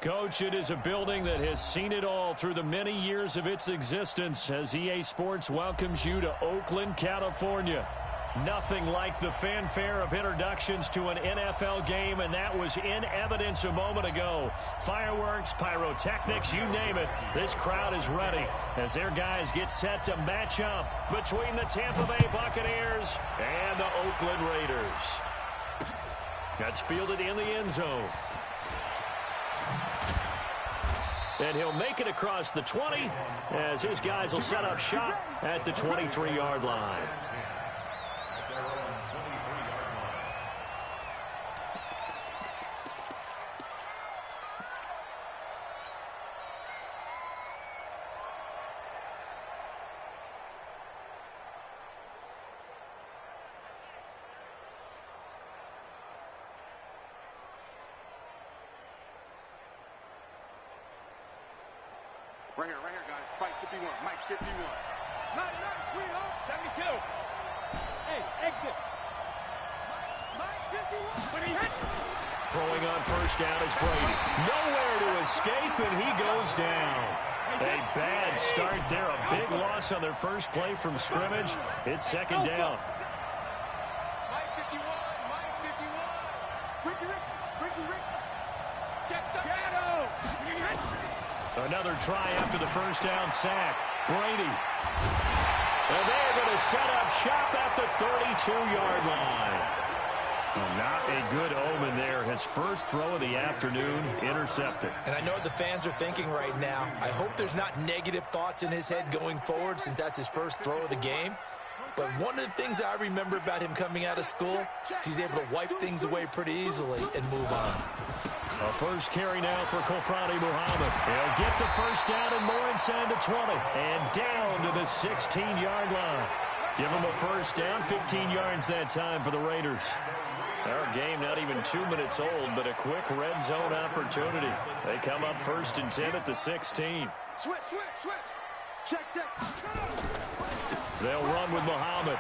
Coach, it is a building that has seen it all through the many years of its existence as EA Sports welcomes you to Oakland, California. Nothing like the fanfare of introductions to an NFL game, and that was in evidence a moment ago. Fireworks, pyrotechnics, you name it. This crowd is ready as their guys get set to match up between the Tampa Bay Buccaneers and the Oakland Raiders. That's fielded in the end zone. And he'll make it across the 20 as his guys will set up shop at the 23-yard line. Right here, guys. Fight 51. Mike 51. Nice, sweetheart. 72. Hey, exit. Mike 51. When he hit. Throwing on first down is Brady. Nowhere to escape, and he goes down. A bad start there. A big loss on their first play from scrimmage. It's second down. Mike 51. Mike 51. Ricky. Check the shadow. Another try after the first down sack. Brady. And they're going to set up shop at the 32-yard line. Not a good omen there. His first throw of the afternoon intercepted. And I know what the fans are thinking right now. I hope there's not negative thoughts in his head going forward since that's his first throw of the game. But one of the things I remember about him coming out of school is he's able to wipe things away pretty easily and move on. A first carry now for Kofrani Muhammad. He'll get the first down and more inside the 20. And down to the 16-yard line. Give him a first down, 15 yards that time for the Raiders. Our game not even 2 minutes old, but a quick red zone opportunity. They come up first and 10 at the 16. Switch. Check. They'll run with Muhammad.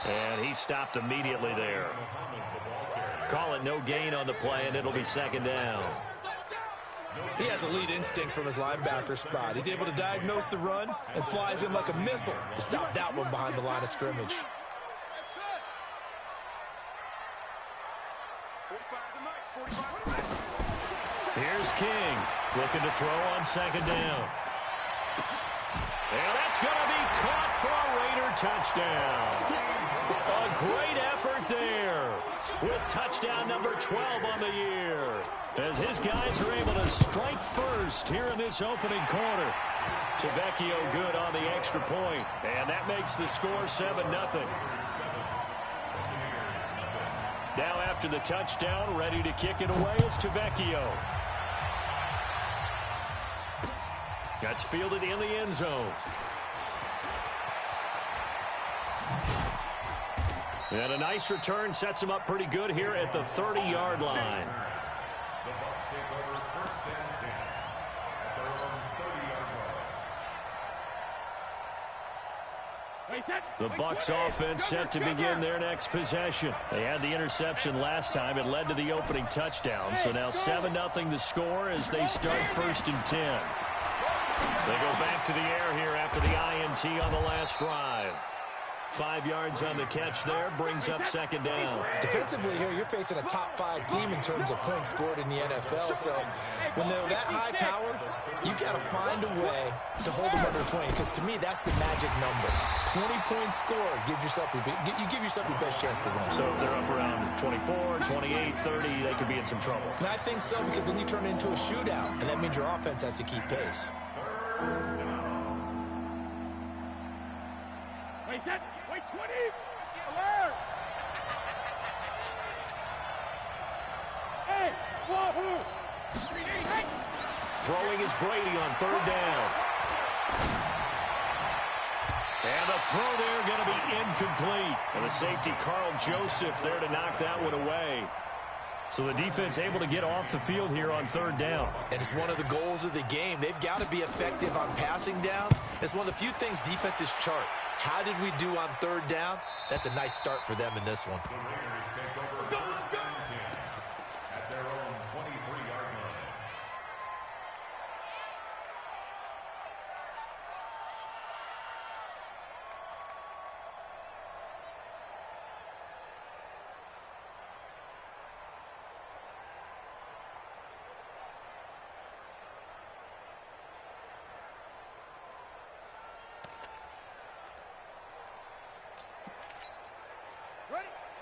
And he stopped immediately there. Call it no gain on the play, and it'll be second down. He has elite instincts from his linebacker spot. He's able to diagnose the run and flies in like a missile to stop that one behind the line of scrimmage. Here's King looking to throw on second down. And that's going to be caught for a Raider touchdown. A great effort there with touchdown number 12 on the year as his guys are able to strike first here in this opening quarter. Tavecchio good on the extra point, and that makes the score 7-0. Now after the touchdown, ready to kick it away is Tavecchio. That's fielded in the end zone. And a nice return sets him up pretty good here at the 30-yard line. The Bucs offense set to begin their next possession. They had the interception last time. It led to the opening touchdown. So now 7-0 the score as they start first and 10. They go back to the air here after the INT on the last drive. 5 yards on the catch there, brings up second down. Defensively here, you're facing a top-5 team in terms of points scored in the NFL. So when they're that high-powered, you got to find a way to hold them under 20. Because to me, that's the magic number. 20-point score gives yourself you give yourself your best chance to win. So if they're up around 24, 28, 30, they could be in some trouble. And I think so, because then you turn it into a shootout, and that means your offense has to keep pace. Wait, 20. Alert. Hey, wahoo. Throwing is Brady on third down. And the throw there going to be incomplete. And the safety, Carl Joseph, there to knock that one away. So the defense able to get off the field here on third down. And it's one of the goals of the game. They've got to be effective on passing downs. It's one of the few things defenses chart. How did we do on third down? That's a nice start for them in this one.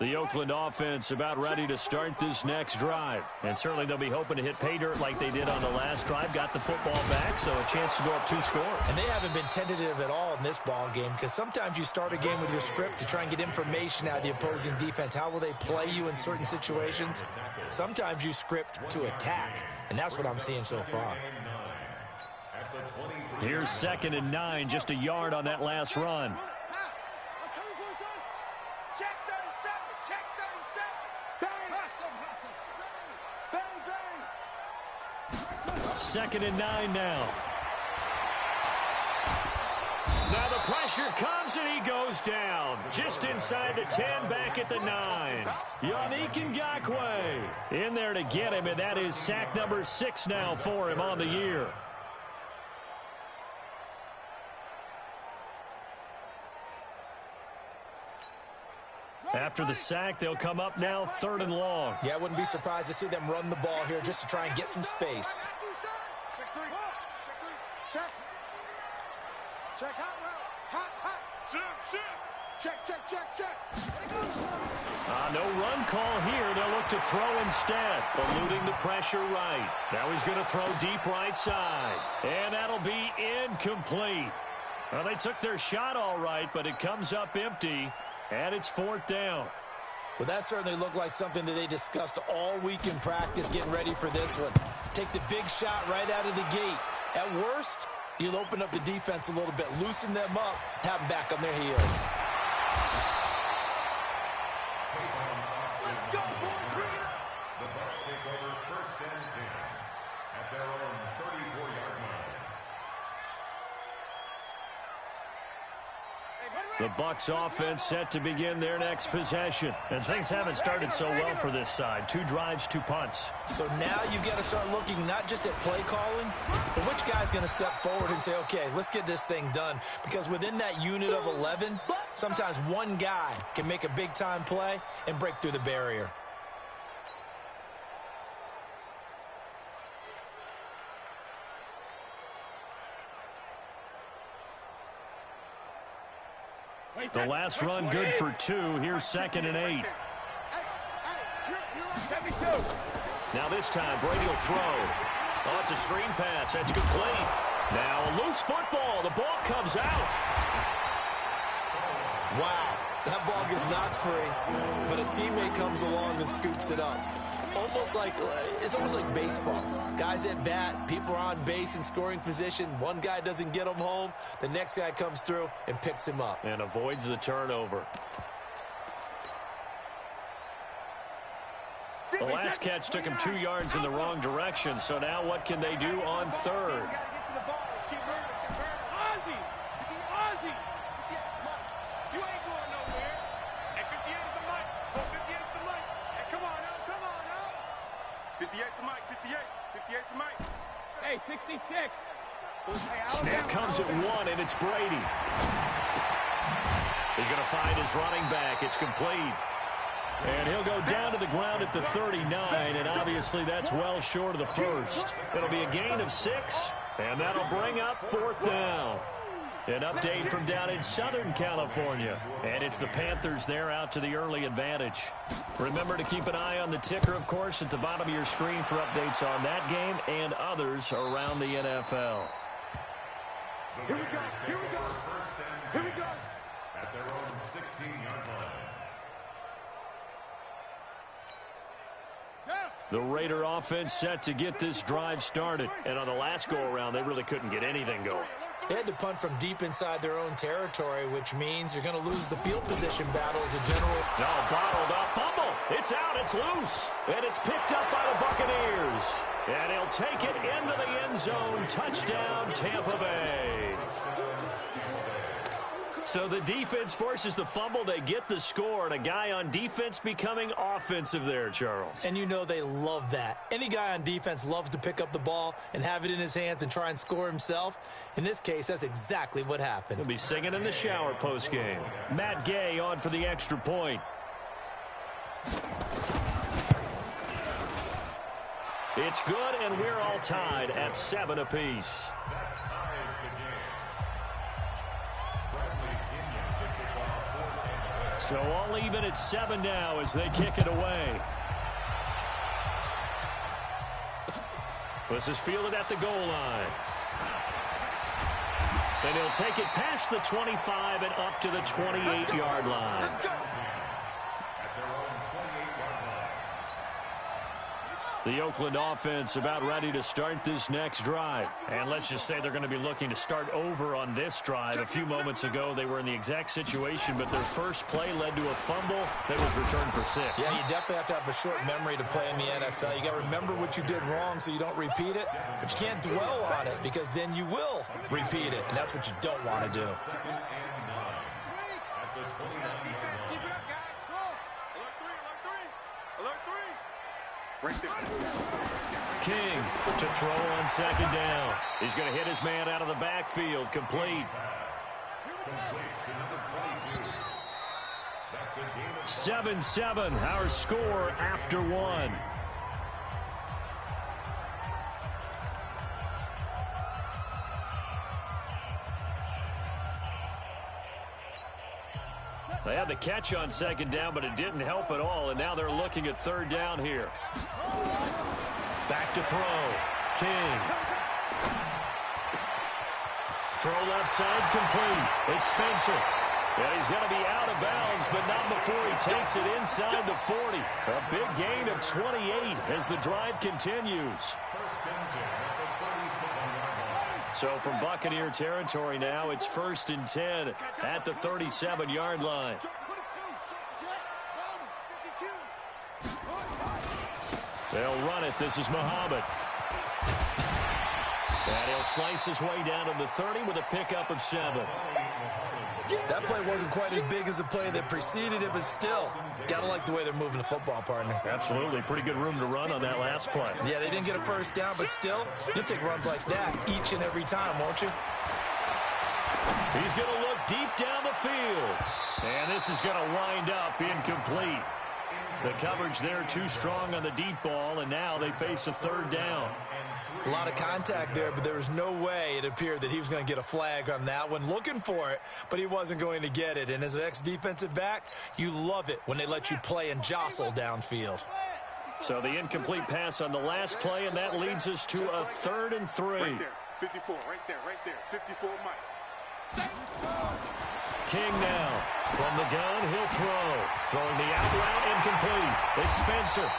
The Oakland offense about ready to start this next drive. And certainly they'll be hoping to hit pay dirt like they did on the last drive. Got the football back, so a chance to go up 2 scores. And they haven't been tentative at all in this ball game, because sometimes you start a game with your script to try and get information out of the opposing defense. How will they play you in certain situations? Sometimes you script to attack, and that's what I'm seeing so far. Here's 2nd and 9, just a yard on that last run. Second and 9 now. Now the pressure comes and he goes down. Just inside the 10, back at the 9. Yannick Ngakoue in there to get him, and that is sack number 6 now for him on the year. After the sack, they'll come up now 3rd and long. Yeah, I wouldn't be surprised to see them run the ball here just to try and get some space. Check hot route. Hot. Check. No run call here. They'll look to throw instead, eluding the pressure right. Now he's going to throw deep right side, and that'll be incomplete. Well, they took their shot all right, but it comes up empty, and it's 4th down. Well, that certainly looked like something that they discussed all week in practice, getting ready for this one. Take the big shot right out of the gate. At worst, you'll open up the defense a little bit, loosen them up, have them back on their heels. Let's go, boy. Bring it up. The Bucs take over 1st and 10 at their own 34-yard line. The Bucs offense set to begin their next possession. And things haven't started so well for this side. 2 drives, 2 punts. So now you've got to start looking not just at play calling, but which guy's going to step forward and say, okay, let's get this thing done. Because within that unit of 11, sometimes one guy can make a big-time play and break through the barrier. The last run good for 2. Here's 2nd and 8. Now this time, Brady will throw. Oh, it's a screen pass. That's complete. Now a loose football. The ball comes out. Wow, that ball gets knocked free, but a teammate comes along and scoops it up. It's almost like baseball. Guys at bat, people are on base in scoring position. One guy doesn't get him home. The next guy comes through and picks him up. And avoids the turnover. The last catch took him 2 yards in the wrong direction. So now what can they do on 3rd? Hey, 66. Snap comes at 1, and it's Brady. He's going to find his running back. It's complete. And he'll go down to the ground at the 39, and obviously that's well short of the first. It'll be a gain of 6, and that'll bring up 4th down. An update from down in Southern California. And it's the Panthers there out to the early advantage. Remember to keep an eye on the ticker, of course, at the bottom of your screen for updates on that game and others around the NFL. Here we go. At their own 16-yard line. The Raider offense set to get this drive started. And on the last go-around, they really couldn't get anything going. They had to punt from deep inside their own territory, which means you're going to lose the field position battle as a general. No, bottled up. Fumble. It's out. It's loose. And it's picked up by the Buccaneers. And he'll take it into the end zone. Touchdown, Tampa Bay. So the defense forces the fumble. They get the score. And a guy on defense becoming offensive there, Charles. And you know they love that. Any guy on defense loves to pick up the ball and have it in his hands and try and score himself. In this case, that's exactly what happened. He'll be singing in the shower postgame. Matt Gay on for the extra point. It's good, and we're all tied at 7 apiece. So all even at 7 now as they kick it away. This is fielded at the goal line. And he'll take it past the 25 and up to the 28-yard line. The Oakland offense about ready to start this next drive. And let's just say they're going to be looking to start over on this drive. A few moments ago, they were in the exact situation, but their first play led to a fumble that was returned for 6. Yeah, you definitely have to have a short memory to play in the NFL. You got to remember what you did wrong so you don't repeat it, but you can't dwell on it because then you will repeat it, and that's what you don't want to do. King to throw on 2nd down. He's going to hit his man out of the backfield. Complete. 7-7, our score after 1. They had the catch on 2nd down, but it didn't help at all, and now they're looking at 3rd down here. Back to throw. King. Throw left side, complete. It's Spencer. And he's going to be out of bounds, but not before he takes it inside the 40. A big gain of 28 as the drive continues. So from Buccaneer territory now, it's 1st and 10 at the 37-yard line. They'll run it. This is Muhammad. And he'll slice his way down to the 30 with a pickup of 7. That play wasn't quite as big as the play that preceded it, but still, gotta like the way they're moving the football, partner. Absolutely. Pretty good room to run on that last play. Yeah, they didn't get a 1st down, but still, you'll take runs like that each and every time, won't you? He's going to look deep down the field. And this is going to wind up incomplete. The coverage there too strong on the deep ball, and now they face a 3rd down. A lot of contact there, but there was no way it appeared that he was going to get a flag on that one. Looking for it, but he wasn't going to get it. And as an ex-defensive back, you love it when they let you play and jostle downfield. So the incomplete pass on the last play, and that leads us to a 3rd and 3. Right there, 54, right there, 54, Mike. King now. From the gun, he'll throw. Throwing the out route, incomplete. It's Spencer.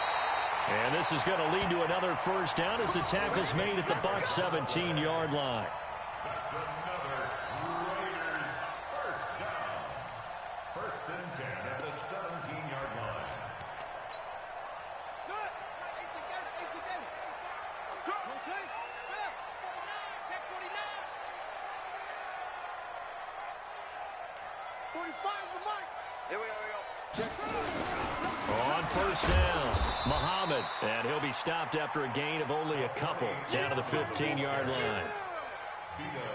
And this is going to lead to another 1st down as the tackle's made at the Bucs 17-yard line. That's another Raiders 1st down. 1st and 10 at the 17-yard line. On 1st down, Muhammad, and he'll be stopped after a gain of only a couple down to the 15-yard line.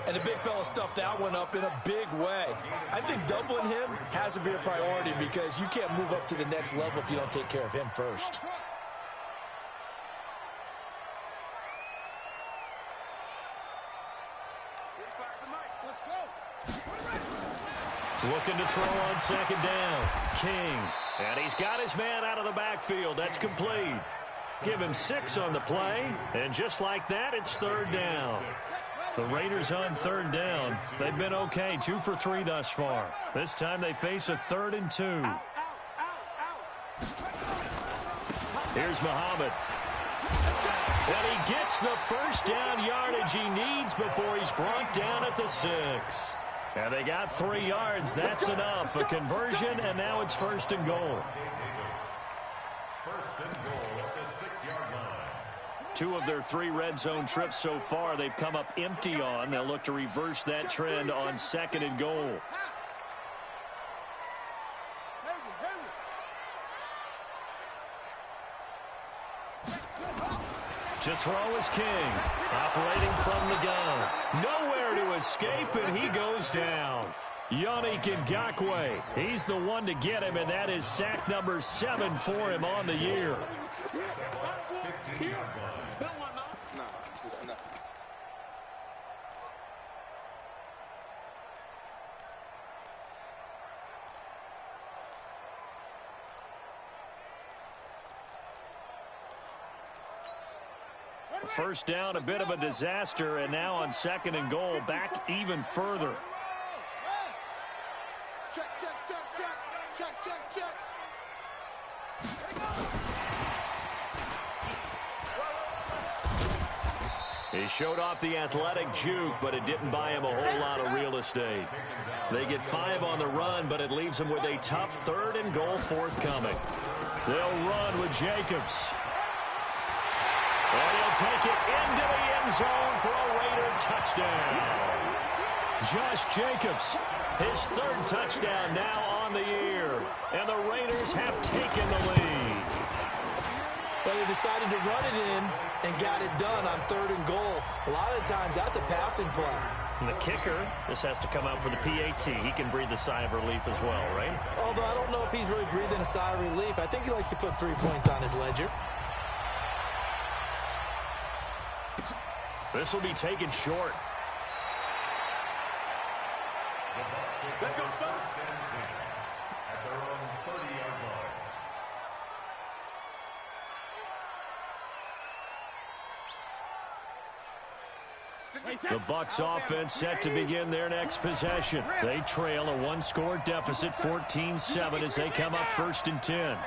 And the big fella stuffed that one up in a big way. I think doubling him has to be a priority because you can't move up to the next level if you don't take care of him first. Looking to throw on 2nd down. King. And he's got his man out of the backfield. That's complete. Give him 6 on the play. And just like that, it's 3rd down. The Raiders on 3rd down. They've been okay. 2 for 3 thus far. This time they face a 3rd and 2. Here's Muhammad. And he gets the 1st down yardage he needs before he's brought down at the 6. And they got 3 yards. That's enough. A conversion, and now it's 1st and goal. 1st and goal at the 6-yard line. 2 of their 3 red zone trips so far they've come up empty on. They'll look to reverse that trend on 2nd and goal. To throw is King, operating from the gun. Nowhere to escape, and he goes down. Yannick Ngakoue, he's the one to get him, and that is sack number 7 for him on the year. First down, a bit of a disaster, and now on 2nd and goal, back even further. Check, check, check, check. Check, check, check. He showed off the athletic juke, but it didn't buy him a whole lot of real estate. They get 5 on the run, but it leaves them with a tough 3rd and goal forthcoming. They'll run with Jacobs. And he'll take it into the end zone for a Raider touchdown. Josh Jacobs, his 3rd touchdown now on the year. And the Raiders have taken the lead. But they decided to run it in and got it done on 3rd and goal. A lot of times that's a passing play. And the kicker just has to come out for the PAT. He can breathe a sigh of relief as well, right? Although I don't know if he's really breathing a sigh of relief. I think he likes to put 3 points on his ledger. This will be taken short. Let's go, First and 10 at their own 30-yard line. The Bucs offense set to begin their next possession. They trail a 1-score deficit, 14-7, as they come up 1st and 10.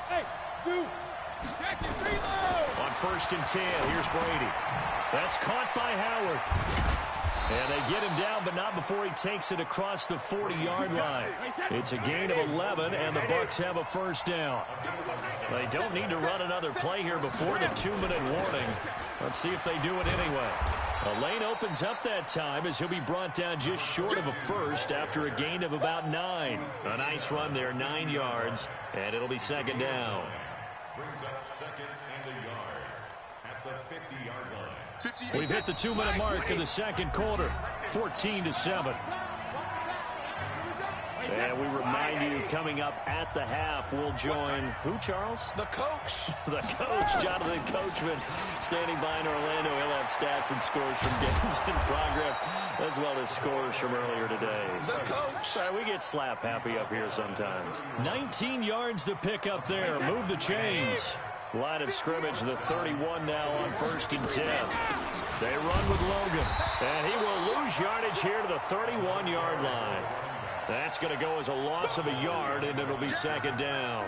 Hey, 2. Check it, 3 low. On 1st and 10, here's Brady. That's caught by Howard. And they get him down, but not before he takes it across the 40-yard line. It's a gain of 11, and the Bucs have a 1st down. They don't need to run another play here before the 2-minute warning. Let's see if they do it anyway. A lane opens up that time as he'll be brought down just short of a 1st after a gain of about 9. A nice run there, 9 yards, and it'll be 2nd down. Brings up 2nd and a yard at the 50-yard line. We've hit the 2-minute mark of the 2nd quarter, 14-7. And we remind you, coming up at the half, we'll join who, Charles? The coach. The coach, Jonathan Coachman, standing by in Orlando. He'll have stats and scores from games in progress, as well as scores from earlier today. The coach. We get slap happy up here sometimes. 19 yards to pick up there. Move the chains. Line of scrimmage, the 31 now on 1st and 10. They run with Logan, and he will lose yardage here to the 31-yard line. That's going to go as a loss of a yard, and it'll be 2nd down.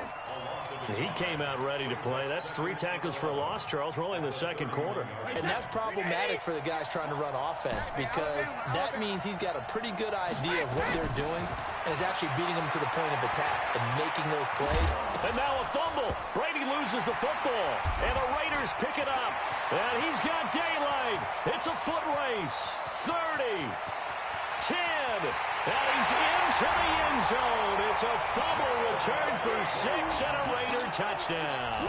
He came out ready to play. That's 3 tackles for a loss, Charles. We're only in the 2nd quarter. And that's problematic for the guys trying to run offense, because that means he's got a pretty good idea of what they're doing and is actually beating them to the point of attack and making those plays. And now a fumble. Brady loses the football, and the Raiders pick it up. And he's got daylight. It's a foot race. 30, 10, and he's into the end zone. It's a fumble return for 6 and a Raider touchdown.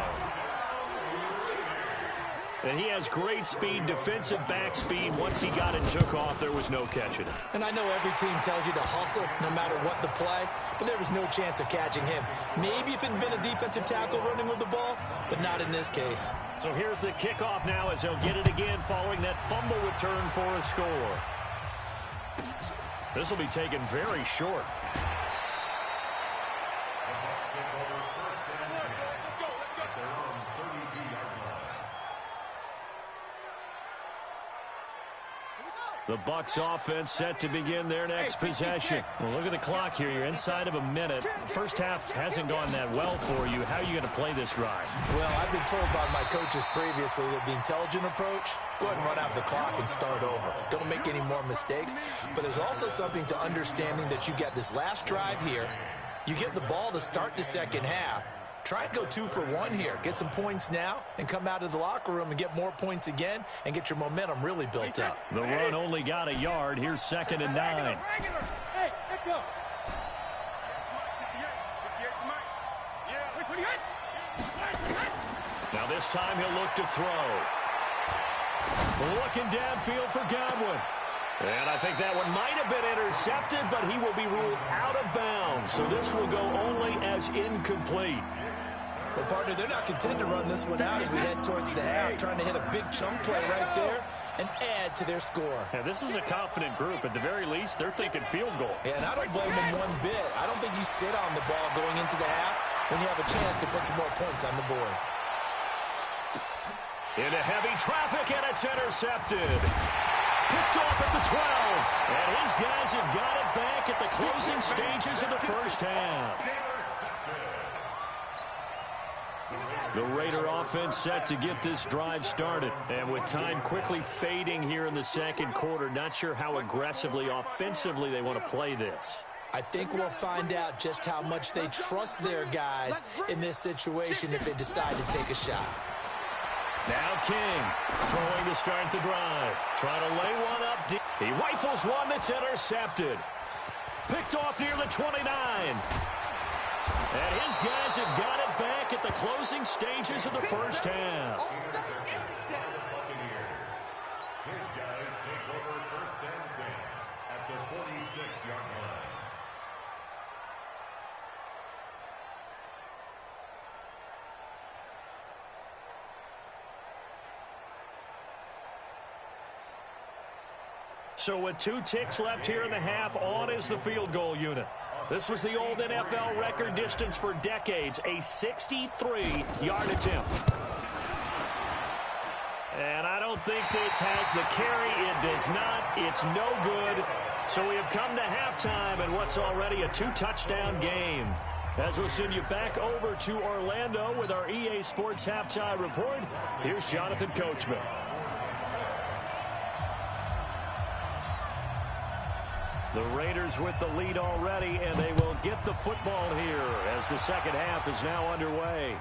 And he has great speed, defensive back speed. Once he got it and took off, there was no catching it. And I know every team tells you to hustle no matter what the play, but there was no chance of catching him. Maybe if it had been a defensive tackle running with the ball, but not in this case. So here's the kickoff now as they'll get it again following that fumble return for a score. This will be taken very short. The Bucs offense set to begin their next possession. Well, look at the clock here. You're inside of a minute. First half hasn't gone that well for you. How are you going to play this drive? Well, I've been told by my coaches previously that the intelligent approach, go ahead and run out the clock and start over. Don't make any more mistakes. But there's also something to understanding that you get this last drive here. You get the ball to start the second half. Try and go 2 for 1 here. Get some points now and come out of the locker room and get more points again and get your momentum really built up. The run only got a yard. Here's 2nd and 9. Hey, let's go. Now this time he'll look to throw. Looking downfield for Godwin. And I think that one might have been intercepted, but he will be ruled out of bounds. So this will go only as incomplete. Well, partner, they're not content to run this one out as we head towards the half, trying to hit a big chunk play right there and add to their score. Yeah, this is a confident group. At the very least, they're thinking field goal. Yeah, and I don't blame them one bit. I don't think you sit on the ball going into the half when you have a chance to put some more points on the board. Into heavy traffic, and it's intercepted. Picked off at the 12. And his guys have got it back at the closing stages of the first half. The Raider offense set to get this drive started. And with time quickly fading here in the second quarter, not sure how aggressively, offensively they want to play this. I think we'll find out just how much they trust their guys in this situation if they decide to take a shot. Now King throwing to start the drive. Trying to lay one up deep. He rifles one that's intercepted. Picked off near the 29. And his guys have got it back at the closing stages of the first half. His guys take over first and 10 at the 46-yard line. So with 2 ticks left here in the half, on is the field goal unit. This was the old NFL record distance for decades, a 63-yard attempt. And I don't think this has the carry. It does not. It's no good. So we have come to halftime in what's already a 2-touchdown game. As we'll send you back over to Orlando with our EA Sports Halftime Report, here's Jonathan Coachman. The Raiders with the lead already, and they will get the football here as the second half is now underway.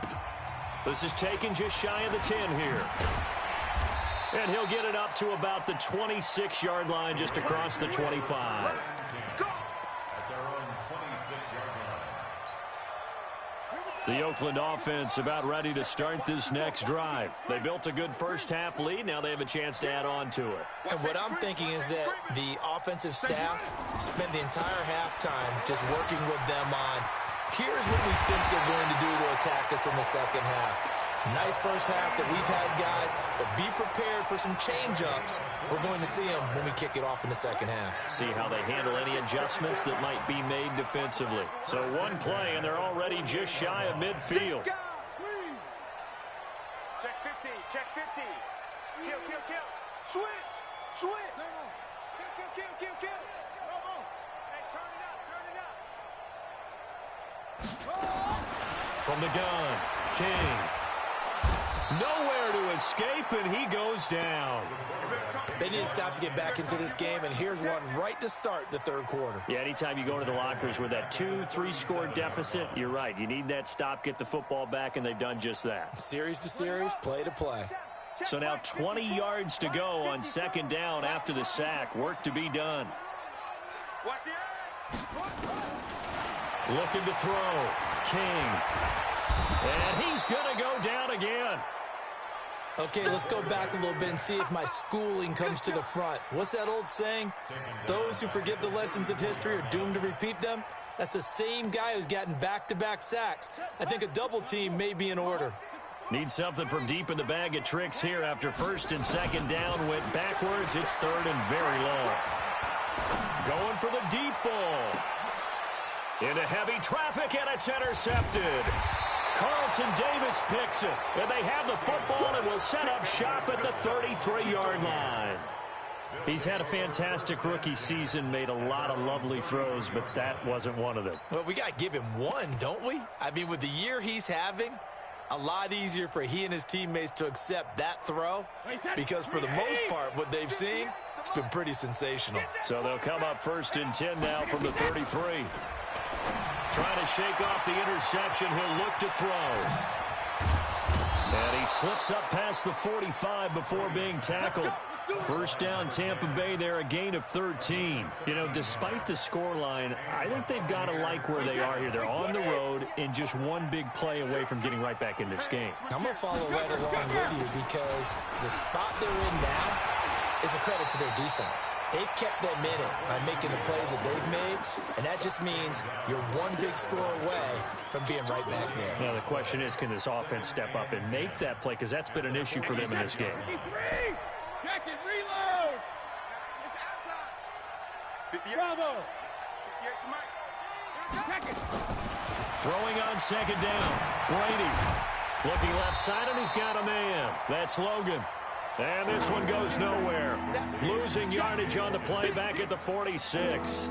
This is taken just shy of the 10 here. And he'll get it up to about the 26-yard line, just across the 25. The Oakland offense about ready to start this next drive. They built a good first-half lead. Now they have a chance to add on to it. And what I'm thinking is that the offensive staff spent the entire halftime just working with them on, here's what we think they're going to do to attack us in the second half. Nice first half that we've had, guys, but be prepared for some change-ups. We're going to see them when we kick it off in the second half. See how they handle any adjustments that might be made defensively. So one play, and they're already just shy of midfield. Check 50, check 50. Kill, kill, kill. Switch, switch. Kill, kill, kill, kill, kill. Come on. Hey, turn it up, turn it up. From the gun, King. Nowhere to escape, and he goes down. They need to stop to get back into this game, and here's one right to start the third quarter. Yeah, anytime you go to the lockers with that 2-3 score deficit, you're right. You need that stop, get the football back, and they've done just that. Series to series, play to play. So now 20 yards to go on second down after the sack. Work to be done. Looking to throw. King. And he's going to go down again. Okay, let's go back a little bit and see if my schooling comes to the front. What's that old saying? Those who forget the lessons of history are doomed to repeat them. That's the same guy who's gotten back-to-back sacks. I think a double team may be in order. Need something from deep in the bag of tricks here after first and second down went backwards. It's third and very long. Going for the deep ball. Into heavy traffic, and it's intercepted. Carlton Davis picks it, and they have the football and will set up shop at the 33-yard line. He's had a fantastic rookie season, made a lot of lovely throws, but that wasn't one of them. Well, we got to give him one, don't we? I mean, with the year he's having, a lot easier for he and his teammates to accept that throw, because for the most part, what they've seen, it's been pretty sensational. So they'll come up first and 10 now from the 33. Trying to shake off the interception. He'll look to throw. And he slips up past the 45 before being tackled. First down, Tampa Bay there, a gain of 13. You know, despite the scoreline, I think they've got to like where they are here. They're on the road and just one big play away from getting right back in this game. I'm going to follow right along with you because the spot they're in now is a credit to their defense. They've kept them in it by making the plays that they've made, and that just means you're one big score away from being right back there. Now, the question is, can this offense step up and make that play? Because that's been an issue for them in this game. Check it, reload. It's outside. 58. Bravo. 58 to Mike. Check it. Throwing on second down. Brady. Looking left side, and he's got a man. That's Logan. And this one goes nowhere. Losing yardage on the play back at the 46.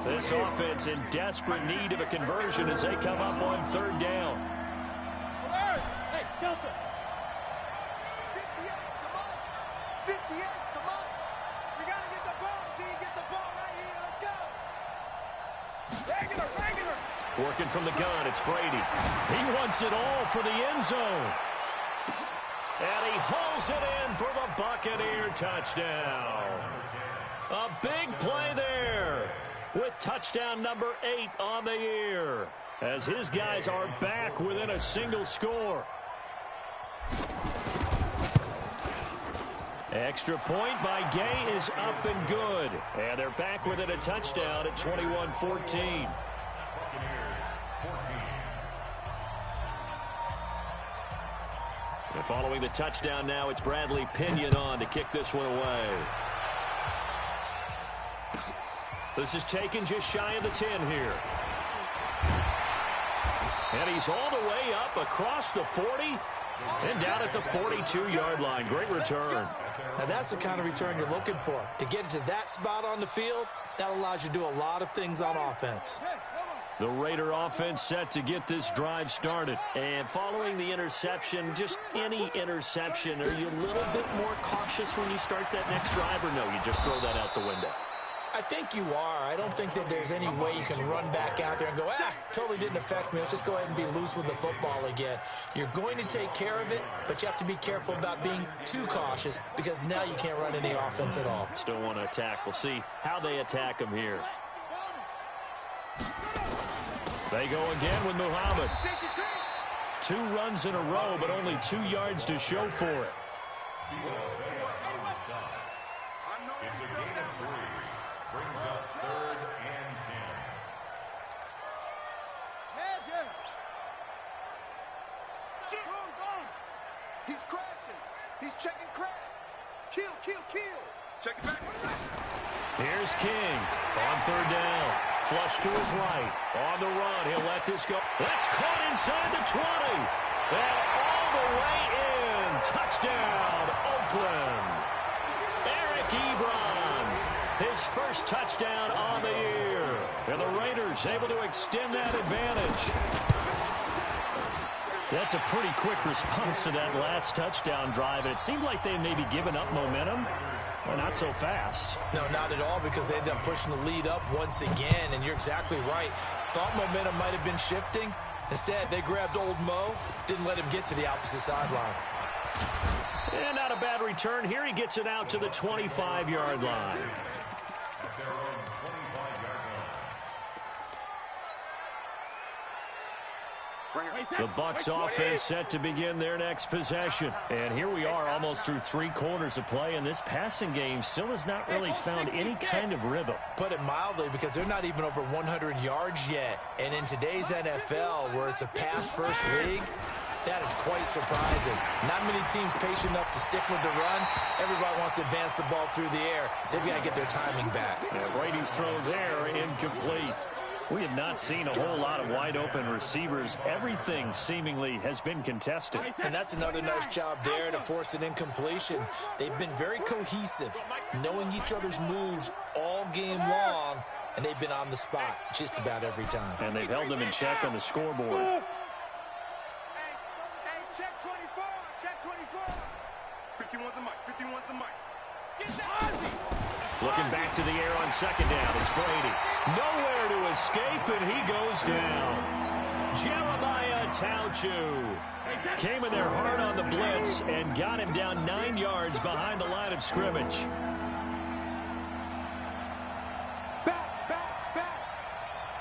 This offense in desperate need of a conversion as they come up on third down. Hey, Delta. 58, come on. 58, come on. We got to get the ball. D, get the ball right here. Let's go. Regular. Working from the gun, it's Brady. He wants it all for the end zone. And he hauls it in for the Buccaneer touchdown. A big play there with touchdown number 8 on the year as his guys are back within a single score. Extra point by Gay is up and good. And they're back within a touchdown at 21-14. And following the touchdown now, it's Bradley Pinion on to kick this one away. This is taken just shy of the 10 here. And he's all the way up across the 40 and down at the 42-yard line. Great return. Now that's the kind of return you're looking for. To get it to that spot on the field, that allows you to do a lot of things on offense. The Raider offense set to get this drive started. And following the interception, just any interception, are you a little bit more cautious when you start that next drive, or no, you just throw that out the window? I think you are. I don't think that there's any way you can run back out there and go, totally didn't affect me. Let's just go ahead and be loose with the football again. You're going to take care of it, but you have to be careful about being too cautious because now you can't run any offense at all. Still want to attack. We'll see how they attack him here. They go again with Muhammad. 2 runs in a row, but only 2 yards to show for it. It's a gain of 3. Brings up 3rd and 10. He's crashing. He's checking crash. Kill. Check it back. Here's King on third down. Flush to his right. On the run, he'll let this go. That's caught inside the 20. And all the way in. Touchdown, Oakland. Eric Ebron, his first touchdown on the year. And the Raiders able to extend that advantage. That's a pretty quick response to that last touchdown drive. And it seemed like they may be giving up momentum. Well, not so fast. No, not at all, because they ended up pushing the lead up once again, and you're exactly right. Thought momentum might have been shifting. Instead, they grabbed old Mo, didn't let him get to the opposite sideline. And not a bad return. Here he gets it out to the 25-yard line. The Bucs offense set to begin their next possession. And here we are almost through 3 quarters of play, and this passing game still has not really found any kind of rhythm. Put it mildly, because they're not even over 100 yards yet. And in today's NFL, where it's a pass-first league, that is quite surprising. Not many teams patient enough to stick with the run. Everybody wants to advance the ball through the air. They've got to get their timing back. Yeah, Brady's throw there, incomplete. We have not seen a whole lot of wide-open receivers. Everything seemingly has been contested. And that's another nice job there to force an incompletion. They've been very cohesive, knowing each other's moves all game long, and they've been on the spot just about every time. And they've held them in check on the scoreboard. Hey, check 24. Check 24. 51's the mic. 51's the mic. Get the Ozzy. Looking back to the air on second down, it's Brady. Nowhere to escape, and he goes down. Jeremiah Tauchu came in there hard on the blitz and got him down 9 yards behind the line of scrimmage. Back.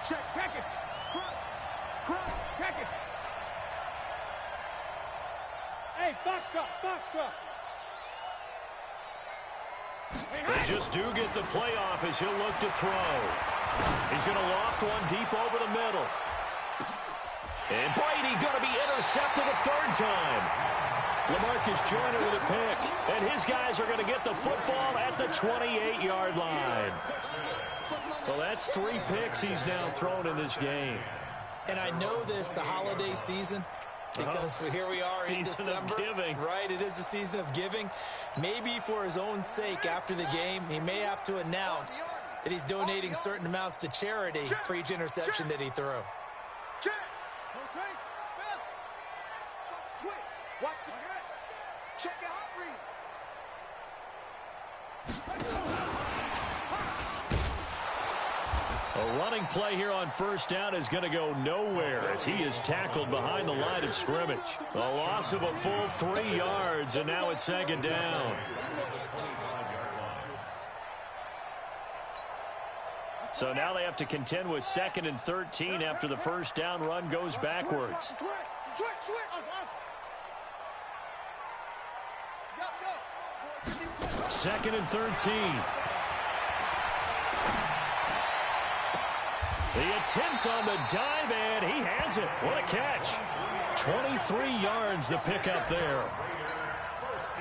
Check, pack it. Crunch, pack it. Hey, Foxtrot. They just do get the playoff as he'll look to throw. He's going to loft one deep over the middle. And Brady going to be intercepted a 3rd time. LaMarcus Joyner with a pick. And his guys are going to get the football at the 28-yard line. Well, that's 3 picks he's now thrown in this game. And I know this, the holiday season, Because here we are in December. Season of giving. Right, it is the season of giving. Maybe for his own sake after the game, he may have to announce that he's donating certain amounts to charity for each interception that he threw. Check. Watch the check it out, read. A running play here on first down is going to go nowhere as he is tackled behind the line of scrimmage. A loss of a full 3 yards, and now it's second down. So now they have to contend with 2nd and 13 after the first down run goes backwards. Second and 13. The attempt on the dive, and he has it. What a catch. 23 yards the pickup there.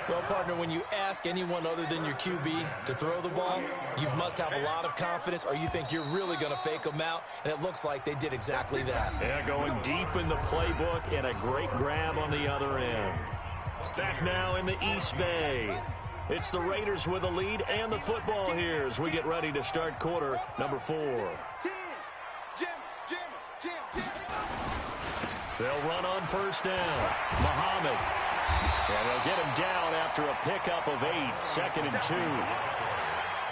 Well, partner, when you ask anyone other than your QB to throw the ball, you must have a lot of confidence, or you think you're really going to fake them out, and it looks like they did exactly that. Yeah, going deep in the playbook, and a great grab on the other end. Back now in the East Bay. It's the Raiders with the lead and the football here as we get ready to start quarter number 4. They'll run on first down. Muhammad. And they'll get him down after a pickup of 8, 2nd and 2.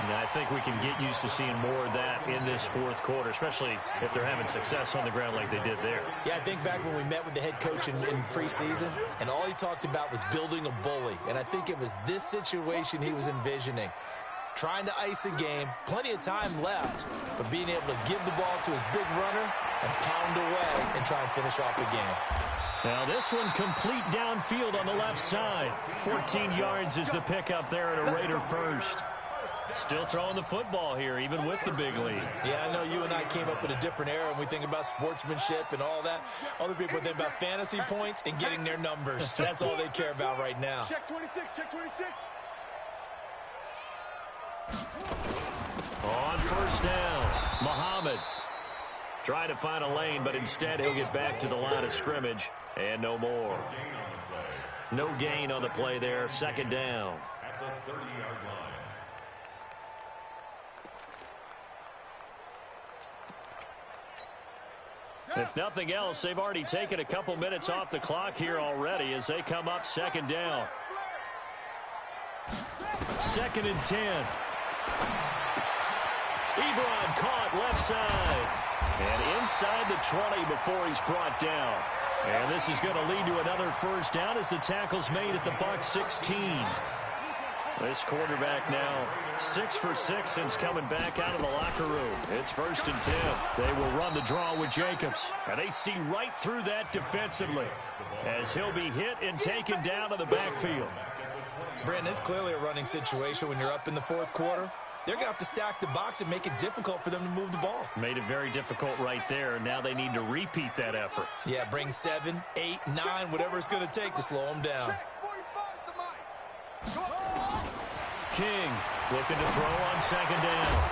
And I think we can get used to seeing more of that in this fourth quarter, especially if they're having success on the ground like they did there. Yeah, I think back when we met with the head coach in preseason, and all he talked about was building a bully. And I think it was this situation he was envisioning. Trying to ice a game, plenty of time left, but being able to give the ball to his big runner and pound away and try and finish off the game. Now this one complete downfield on the left side. 14 yards is the pickup there at a Raider first. Still throwing the football here, even with the big lead. Yeah, I know you and I came up in a different era when we think about sportsmanship and all that. Other people think about fantasy points and getting their numbers. That's all they care about right now. Check 26, check 26. On first down, Muhammad. Trying to find a lane, but instead he'll get back to the line of scrimmage, and no more. No gain on the play there, second down. At the 30-yard line. If nothing else, they've already taken a couple minutes off the clock here already as they come up second down. 2nd and 10. Ebron caught left side. And inside the 20 before he's brought down. And this is going to lead to another first down as the tackle's made at the Bucs 16. This quarterback now 6 for 6 since coming back out of the locker room. It's 1st and 10. They will run the draw with Jacobs. And they see right through that defensively as he'll be hit and taken down to the backfield. Brandon, it's clearly a running situation when you're up in the fourth quarter. They're going to have to stack the box and make it difficult for them to move the ball. Made it very difficult right there. Now they need to repeat that effort. Yeah, bring 7, 8, 9, whatever it's going to take to slow them down. King looking to throw on second down.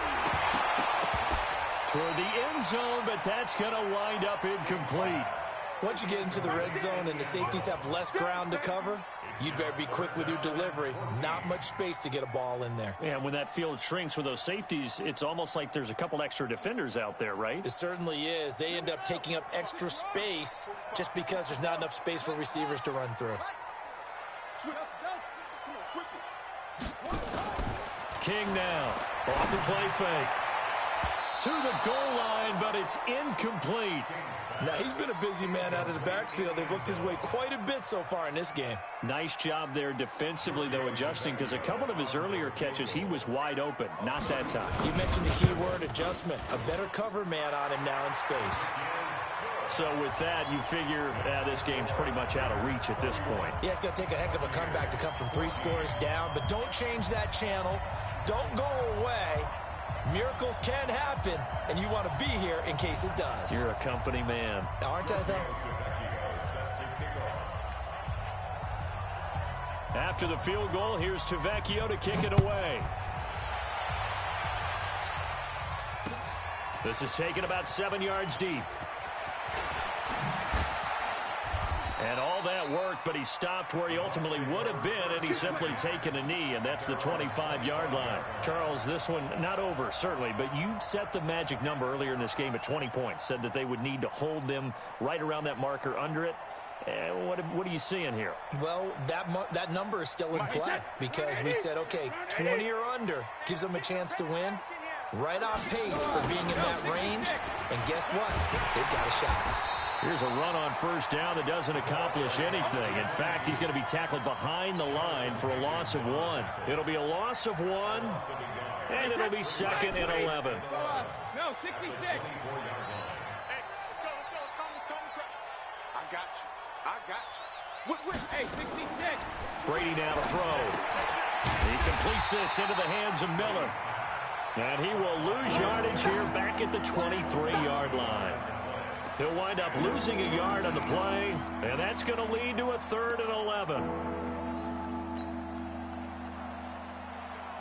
Toward the end zone, but that's going to wind up incomplete. Once you get into the red zone and the safeties have less ground to cover, you'd better be quick with your delivery. Not much space to get a ball in there. And when that field shrinks with those safeties, it's almost like there's a couple extra defenders out there, right? It certainly is. They end up taking up extra space just because there's not enough space for receivers to run through. King now off the play fake. To the goal line, but it's incomplete. Now, he's been a busy man out of the backfield. They've looked his way quite a bit so far in this game. Nice job there defensively, though, adjusting, because a couple of his earlier catches, he was wide open. Not that time. You mentioned the key word, adjustment. A better cover man on him now in space. So with that, you figure this game's pretty much out of reach at this point. Yeah, it's going to take a heck of a comeback to come from 3 scores down, but don't change that channel. Don't go away. Miracles can happen, and you want to be here in case it does. You're a company man. Aren't I, though? After the field goal, here's Tavecchio to kick it away. This is taken about 7 yards deep. And all that work, but he stopped where he ultimately would have been, and he's simply taken a knee, and that's the 25-yard line. Charles, this one not over, certainly, but you set the magic number earlier in this game at 20 points, said that they would need to hold them right around that marker under it. What are you seeing here? Well, that number is still in play because we said, okay, 20 or under gives them a chance to win. Right on pace for being in that range. And guess what? They've got a shot. Here's a run on first down that doesn't accomplish anything. In fact, he's going to be tackled behind the line for a loss of 1. It'll be a loss of 1, and it'll be second and 11. No, 66. Hey, let's go. I got you. Hey, 66. Brady now to throw. He completes this into the hands of Miller. And he will lose yardage here back at the 23-yard line. He'll wind up losing a yard on the play, and that's going to lead to a 3rd and 11.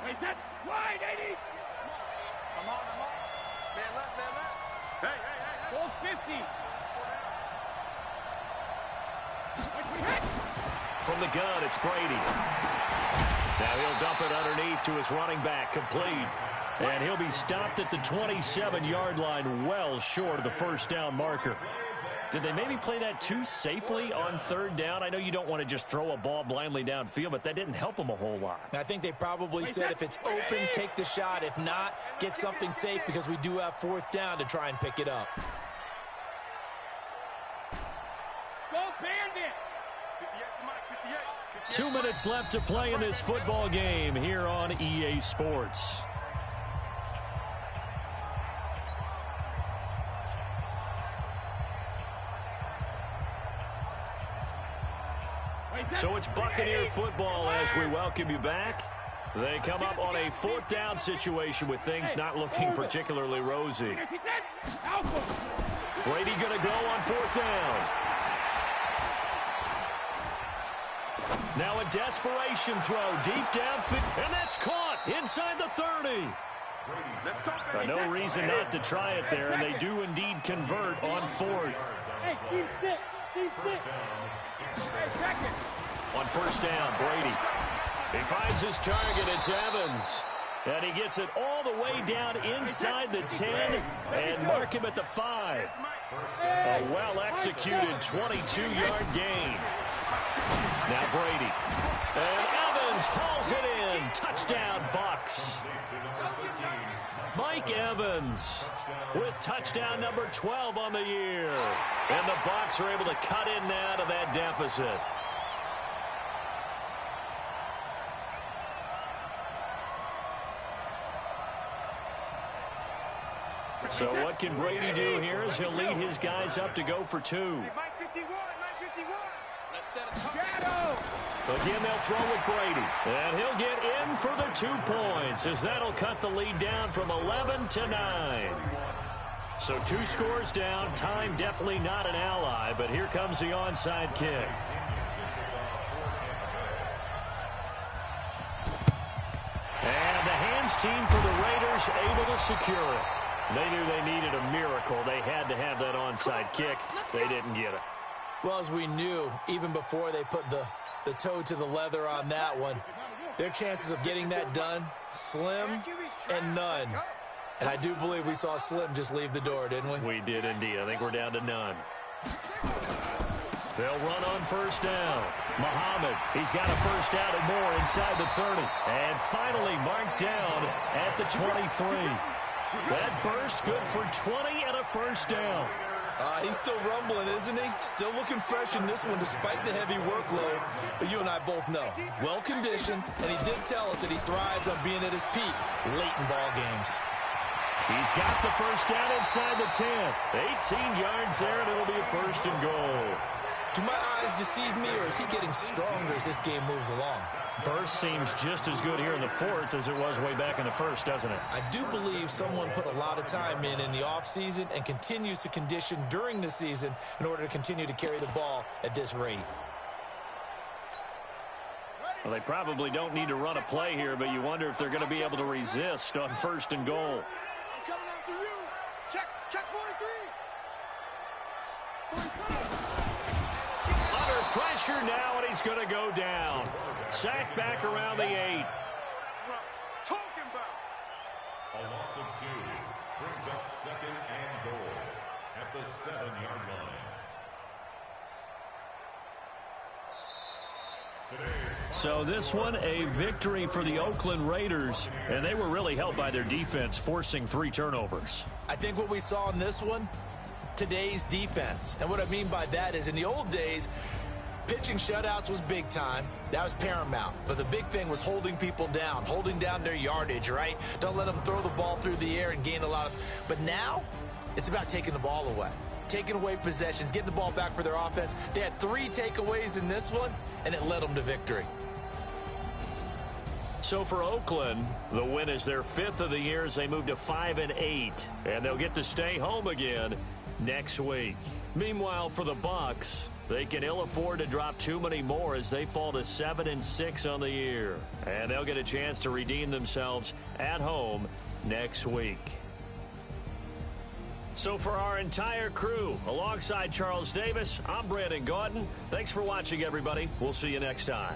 Hey, set. Wide, 80. Come on. Man left. Hey. Ball 50. From the gun, it's Brady. Now he'll dump it underneath to his running back, complete. And he'll be stopped at the 27-yard line, well short of the first down marker. Did they maybe play that too safely on 3rd down? I know you don't want to just throw a ball blindly downfield, but that didn't help them a whole lot. I think they probably said if it's open, take the shot. If not, get something safe because we do have 4th down to try and pick it up. Go Bandit. 2 minutes left to play in this football game here on EA Sports. So it's Buccaneer football as we welcome you back. They come up on a 4th down situation with things not looking particularly rosy. Brady going to go on 4th down. Now a desperation throw deep downfield, and that's caught inside the 30. No reason not to try it there, and they do indeed convert on 4th. Hey, Steve 6. Hey, second. On first down, Brady. He finds his target. It's Evans. And he gets it all the way down inside the 10 and mark him at the 5. A well-executed 22-yard gain. Now Brady. And Evans hauls it in. Touchdown, Bucks. Mike Evans with touchdown number 12 on the year. And the Bucks are able to cut in now to that deficit. So what can Brady do here is he'll lead his guys up to go for 2. Mike 51. Let's set a shadow. Again, they'll throw with Brady. And he'll get in for the 2 points as that'll cut the lead down from 11 to 9. So 2 scores down. Time definitely not an ally, but here comes the onside kick. And the hands team for the Raiders able to secure it. They knew they needed a miracle. They had to have that onside kick. They didn't get it. Well, as we knew, even before they put the toe to the leather on that one, their chances of getting that done, slim and none. And I do believe we saw Slim just leave the door, didn't we? We did indeed. I think we're down to none. They'll run on first down. Muhammad, he's got a first down and more inside the 30. And finally marked down at the 23. That burst good for 20 and a first down. He's still rumbling, isn't he? Still looking fresh in this one despite the heavy workload. But you and I both know, well-conditioned, and he did tell us that he thrives on being at his peak late in ball games. He's got the first down inside the 10. 18 yards there, and it'll be a first and goal. Do my eyes deceive me, or is he getting stronger as this game moves along? Burst seems just as good here in the 4th as it was way back in the 1st, doesn't it? I do believe someone put a lot of time in the offseason and continues to condition during the season in order to continue to carry the ball at this rate. Well, they probably don't need to run a play here, but you wonder if they're going to be able to resist on first and goal. I'm coming after you. Check 43. 45. Pressure now, and he's going to go down. Sacked back around the 8. Talking about. A loss of 2 brings up 2nd and goal at the 7-yard line. So this one, a victory for the Oakland Raiders, and they were really helped by their defense, forcing 3 turnovers. I think what we saw in this one, today's defense. And what I mean by that is in the old days, pitching shutouts was big time. That was paramount. But the big thing was holding people down, holding down their yardage, right? Don't let them throw the ball through the air and gain a lot of... But now, it's about taking the ball away. Taking away possessions, getting the ball back for their offense. They had 3 takeaways in this one, and it led them to victory. So for Oakland, the win is their 5th of the year as they move to 5-8, and they'll get to stay home again next week. Meanwhile, for the Bucs, they can ill afford to drop too many more as they fall to 7-6 on the year, and they'll get a chance to redeem themselves at home next week. So for our entire crew, alongside Charles Davis, I'm Brandon Gaudin. Thanks for watching, everybody. We'll see you next time.